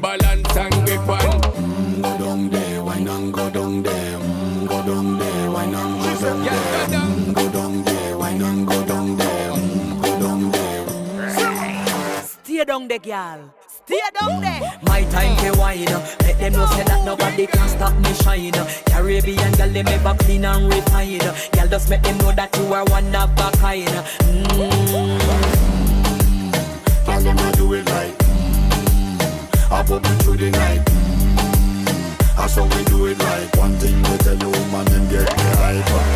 balance and grip on. Go down there, why not go down there? Go down there, why not go down there? Go down there, why not go down there? Go down there. Stay down there, girl. Stay down there. My time to wine. Let them know say that nobody can stop me shine. Caribbean girl, they make back clean and refine. Girl, just make them know that you are one of a kind. Girl, them a do it right. I bubble through the night. That's how we do it right. One thing we tell you, man, them get me hyper.